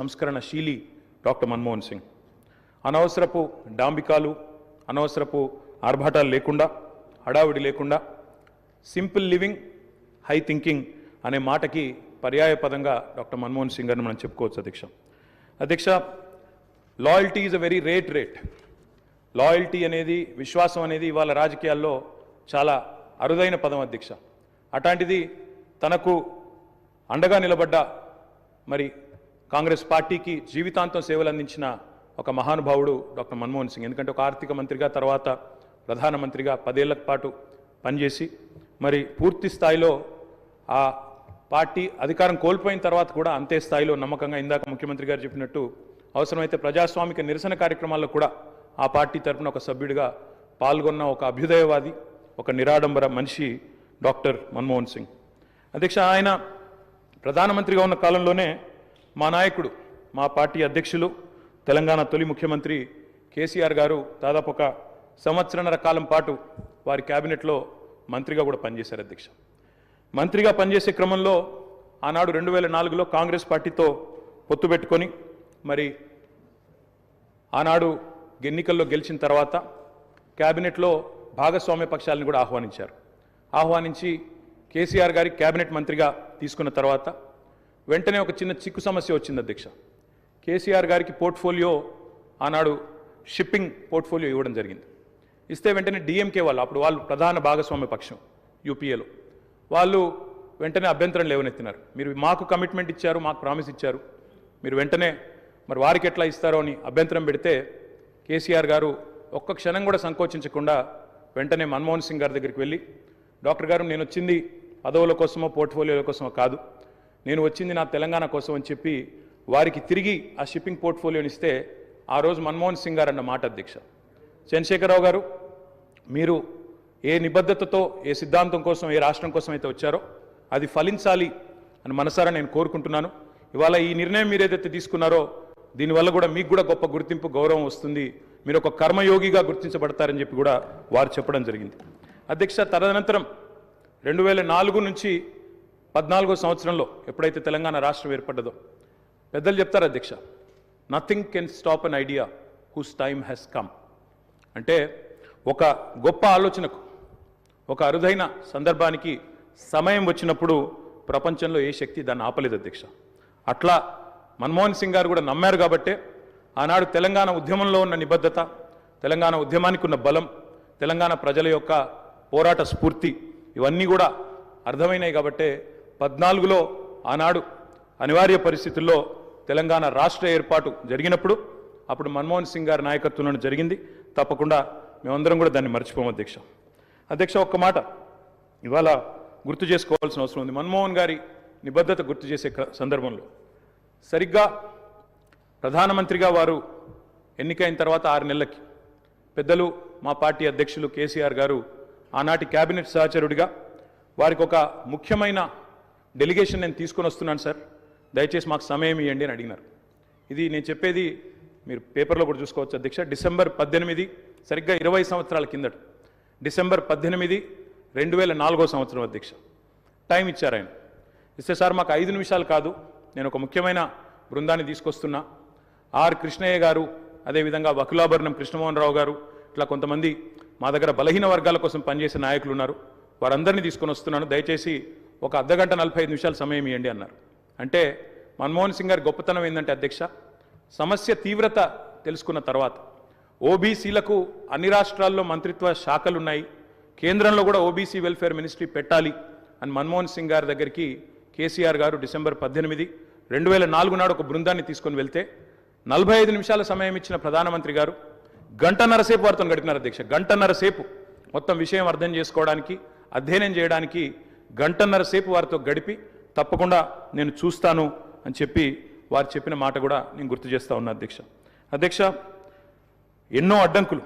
సంస్కరణశీలి doctor Manmohan Singh అనవసరపు డాంబికాలు అనవసరపు ఆర్భాటాలు లేకుండా హడావిడి లేకుండా సింపుల్ లివింగ్ హై థింకింగ్ అనే మాటకి పర్యాయ పదంగా డాక్టర్ మన్మోహన్ సింగ్ గారిని మనం చెప్పుకోవచ్చు అధ్యక్ష loyalty is a very rate loyalty అనేది విశ్వాసం అనేది ఇవాళ రాజకీయాల్లో చాలా అరుదైన పదం అధ్యక్ష అట్లాంటిది తనకు అండగా నిలబడ్డ మరి కాంగ్రెస్ పార్టీకి జీవితాంతం సేవలు అందించిన ఒక మహానుభావుడు డాక్టర్ మన్మోహన్ సింగ్ ఎందుకంటే ఒక ఆర్థిక మంత్రిగా తర్వాత ప్రధానమంత్రిగా 10 ఏళ్ల పాటు పనిచేసి మరి పూర్తి స్థాయిలో ఆ పార్టీ అధికారం కోల్పోయిన తర్వాత కూడా అంతే స్థాయిలో నమ్మకంగా ఇందాక ముఖ్యమంత్రి గారు చెప్పినట్టు అవసరమైతే ప్రజాస్వామిక నిరసన కార్యక్రమాల్లో కూడా ఆ పార్టీ తరపున ఒక సభ్యుడిగా పాల్గొన్న ఒక అభ్యుదయవాది ఒక నిరాడంబర మనిషి డాక్టర్ మన్మోహన్ సింగ్ అధ్యక్ష ఆయన ప్రధానమంత్రిగా ఉన్న కాలంలోనే మా నాయకుడు మా పార్టీ అధ్యక్షులు తెలంగాణ తొలి ముఖ్యమంత్రి కేసీఆర్ గారు దాదాపు ఒక సంవత్సరన్నర కాలం పాటు వారి క్యాబినెట్లో మంత్రిగా కూడా పనిచేశారు అధ్యక్ష మంత్రిగా పనిచేసే క్రమంలో ఆనాడు 2004లో కాంగ్రెస్ పార్టీతో పొత్తు పెట్టుకొని మరి ఆనాడు ఎన్నికల్లో గెలిచిన తర్వాత క్యాబినెట్లో భాగస్వామ్య పక్షాలను కూడా ఆహ్వానించి కేసీఆర్ గారి క్యాబినెట్ మంత్రిగా తీసుకున్న తర్వాత వెంటనే ఒక చిన్న చిక్కు సమస్య వచ్చింది అధ్యక్ష కేసీఆర్ గారికి పోర్ట్ఫోలియో ఆనాడు షిప్పింగ్ పోర్ట్ఫోలియో ఇవ్వడం జరిగింది ఇస్తే వెంటనే డిఎంకే వాళ్ళు ప్రధాన భాగస్వామ్య పక్షం యూపీఏలో వాళ్ళు వెంటనే అభ్యంతరం లేవనెత్తినారు మీరు మాకు కమిట్మెంట్ ఇచ్చారు మాకు ప్రామిస్ ఇచ్చారు మీరు వెంటనే మరి వారికి ఎట్లా ఇస్తారో అని అభ్యంతరం పెడితే కేసీఆర్ గారు ఒక్క క్షణం కూడా సంకోచించకుండా వెంటనే మన్మోహన్ సింగ్ గారి దగ్గరికి వెళ్ళి డాక్టర్ గారు నేను వచ్చింది పదవుల కోసమో పోర్ట్ఫోలియోల కోసమో కాదు నేను వచ్చింది నా తెలంగాణ కోసం అని చెప్పి వారికి తిరిగి ఆ షిప్పింగ్ పోర్ట్ఫోలియోని ఇస్తే ఆ రోజు మన్మోహన్ సింగ్ గారు అన్న మాట అధ్యక్ష చంద్రశేఖరరావు గారు మీరు ఏ నిబద్ధతతో ఏ సిద్ధాంతం కోసం ఏ రాష్ట్రం కోసం అయితే వచ్చారో అది ఫలించాలి అని మనసారా నేను కోరుకుంటున్నాను ఇవాళ ఈ నిర్ణయం మీరు ఏదైతే తీసుకున్నారో దీనివల్ల కూడా మీకు కూడా గొప్ప గుర్తింపు గౌరవం వస్తుంది మీరు ఒక కర్మయోగిగా గుర్తించబడతారని చెప్పి కూడా వారు చెప్పడం జరిగింది అధ్యక్ష తదనంతరం 2004 నుంచి 14వ సంవత్సరంలో ఎప్పుడైతే తెలంగాణ రాష్ట్రం ఏర్పడ్డదో పెద్దలు చెప్తారు అధ్యక్ష nothing can stop an idea who's time has come అంటే ఒక గొప్ప ఆలోచనకు ఒక అరుదైన సందర్భానికి సమయం వచ్చినప్పుడు ప్రపంచంలో ఏ శక్తి దాన్ని ఆపలేదు అధ్యక్ష అట్లా మన్మోహన్ సింగ్ గారు కూడా నమ్మారు కాబట్టే ఆనాడు తెలంగాణ ఉద్యమంలో ఉన్న నిబద్ధత తెలంగాణ ఉద్యమానికి ఉన్న బలం తెలంగాణ ప్రజల యొక్క పోరాట స్ఫూర్తి ఇవన్నీ కూడా అర్థమైనాయి కాబట్టే 14లో ఆనాడు అనివార్య పరిస్థితుల్లో తెలంగాణ రాష్ట్ర ఏర్పాటు జరిగినప్పుడు అప్పుడు మన్మోహన్ సింగ్ గారి నాయకత్వంలో జరిగింది తప్పకుండా మేమందరం కూడా దాన్ని మర్చిపోము అధ్యక్ష ఒక్క మాట ఇవాళ గుర్తు చేసుకోవాల్సిన అవసరం ఉంది మన్మోహన్ గారి నిబద్ధత గుర్తు చేసే సందర్భంలో సరిగ్గా ప్రధానమంత్రిగా వారు ఎన్నికైన తర్వాత 6 నెలలకి పెద్దలు మా పార్టీ అధ్యక్షులు కేసీఆర్ గారు ఆనాటి క్యాబినెట్ సహచరుడిగా వారికి ఒక ముఖ్యమైన డెలిగేషన్ నేను తీసుకొని వస్తున్నాను సార్ దయచేసి మాకు సమయం ఇవ్వండి అని అడిగినారు ఇది నేను చెప్పేది మీరు పేపర్లో కూడా చూసుకోవచ్చు అధ్యక్ష డిసెంబర్ 18 సరిగ్గా 20 సంవత్సరాల కిందట డిసెంబర్ 18 2004వ సంవత్సరం అధ్యక్ష టైం ఇచ్చారు ఆయన ఇస్తే సార్ మాకు 5 నిమిషాలు కాదు నేను ఒక ముఖ్యమైన బృందాన్ని తీసుకొస్తున్నా ఆర్ కృష్ణయ్య గారు అదేవిధంగా వకులాభరణం కృష్ణమోహన్ రావు గారు ఇట్లా కొంతమంది మా దగ్గర బలహీన వర్గాల కోసం పనిచేసే నాయకులు ఉన్నారు వారందరినీ తీసుకొని వస్తున్నాను దయచేసి ఒక అర్ధగంట 45 నిమిషాలు సమయం ఇవ్వండి అన్నారు అంటే మన్మోహన్ సింగ్ గారి గొప్పతనం ఏంటంటే అధ్యక్ష సమస్య తీవ్రత తెలుసుకున్న తర్వాత ఓబీసీలకు అన్ని రాష్ట్రాల్లో మంత్రిత్వ శాఖలు ఉన్నాయి కేంద్రంలో కూడా ఓబీసీ వెల్ఫేర్ మినిస్ట్రీ పెట్టాలి అని మన్మోహన్ సింగ్ గారి దగ్గరికి కేసీఆర్ గారు డిసెంబర్ 18 2004 నాడు ఒక బృందాన్ని తీసుకొని వెళ్తే 45 నిమిషాల సమయం ఇచ్చిన ప్రధానమంత్రి గారు గంటన్నర సేపు వారితో గడిపినారు అధ్యక్ష గంటన్నర సేపు మొత్తం విషయం అర్థం చేసుకోవడానికి అధ్యయనం చేయడానికి గంటన్నర సేపు వారితో గడిపి తప్పకుండా నేను చూస్తాను అని చెప్పి వారు చెప్పిన మాట కూడా నేను గుర్తు చేస్తా ఉన్నా అధ్యక్ష ఎన్నో అడ్డంకులు